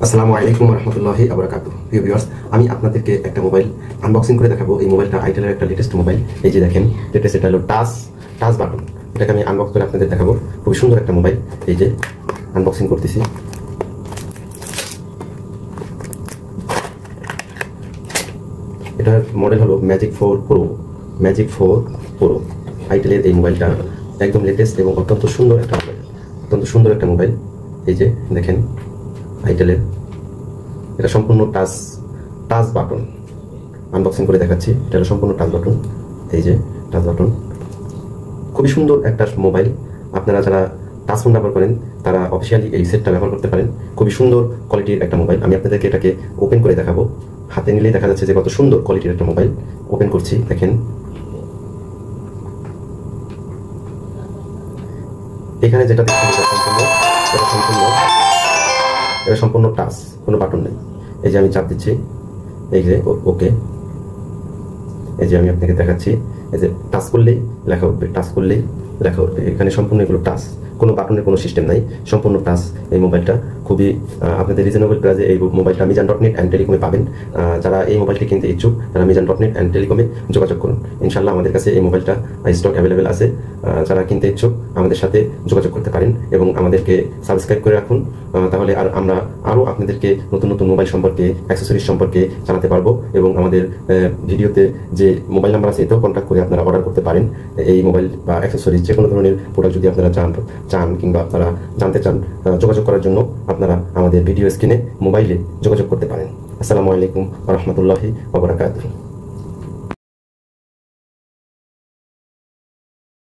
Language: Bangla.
আসসালামু আলাইকুম রহমতুল্লাহি আবরাকাতুহু। প্রিয় ভিউয়ার্স, আমি আপনাদেরকে একটা মোবাইল আনবক্সিং করে দেখাবো। এই মোবাইলটা আইটেলের একটা লেটেস্ট মোবাইল। এই যে দেখেন, লেটেস্ট, এটা হলো টাচ বাটন। এটাকে আমি আনবক্স করে আপনাদের দেখাবো। খুবই সুন্দর একটা মোবাইল। এই যে আনবক্সিং করতেছি। এটার মডেল হলো ম্যাজিক 4 প্রো। আইটেলের এই মোবাইলটা একদম লেটেস্ট এবং অত্যন্ত সুন্দর একটা মোবাইল। এই যে দেখেন, আইটেলের এটা সম্পূর্ণ টাচ বাটন। আনবক্সিং করে দেখাচ্ছি। এটা হলো সম্পূর্ণ টাচ বাটন। এই যে টাচ বাটন, খুবই সুন্দর একটা মোবাইল। আপনারা যারা টাচ ফোন ব্যবহার করেন তারা অফিসিয়ালি এই সেটটা ব্যবহার করতে পারেন। খুবই সুন্দর কোয়ালিটির একটা মোবাইল। আমি আপনাদেরকে এটাকে ওপেন করে দেখাবো। হাতে নিলেই দেখা যাচ্ছে যে কত সুন্দর কোয়ালিটির একটা মোবাইল। ওপেন করছি, দেখেন। এখানে যেটা দেখছেন এটা সম্পূর্ণ টাচ, কোনো বাটন নেই। এই যে আমি চাপ দিচ্ছি, এই যে ওকে। এই যে আমি আপনাকে দেখাচ্ছি, এই যে টাচ করলেই লেখা উঠবে, এখানে সম্পূর্ণ এগুলো টাচ, কোনো বাটনের কোনো সিস্টেম নাই, সম্পূর্ণ টাচ। এই মোবাইলটা খুবই আপনাদের রিজনেবল প্রাইসে এই মোবাইলটা মিজান.নেট অ্যান্ড টেলিকমে পাবেন। যারা এই মোবাইলটি কিনতে ইচ্ছুক তারা মিজান.নেট অ্যান্ড টেলিকমে যোগাযোগ করুন। ইনশাল্লাহ আমাদের কাছে এই মোবাইলটা স্টক অ্যাভেলেবেল আছে। যারা কিনতে ইচ্ছুক আমাদের সাথে যোগাযোগ করতে পারেন এবং আমাদেরকে সাবস্ক্রাইব করে রাখুন। তাহলে আমরা আরও আপনাদেরকে নতুন নতুন মোবাইল সম্পর্কে, অ্যাক্সেসরিজ সম্পর্কে জানাতে পারবো। এবং আমাদের ভিডিওতে যে মোবাইল নাম্বার আছে এতেও কন্ট্যাক্ট করে আপনারা অর্ডার করতে পারেন। এই মোবাইল বা অ্যাক্সেসরিজ যে কোনো ধরনের প্রোডাক্ট যদি আপনারা চান কিংবা আপনারা জানতে চান, যোগাযোগ করার জন্য আপনারা আমাদের ভিডিও স্ক্রিনে মোবাইলে যোগাযোগ করতে পারেন। আসসালামু আলাইকুম ওয়া রাহমাতুল্লাহি ওয়া বারাকাতুহু।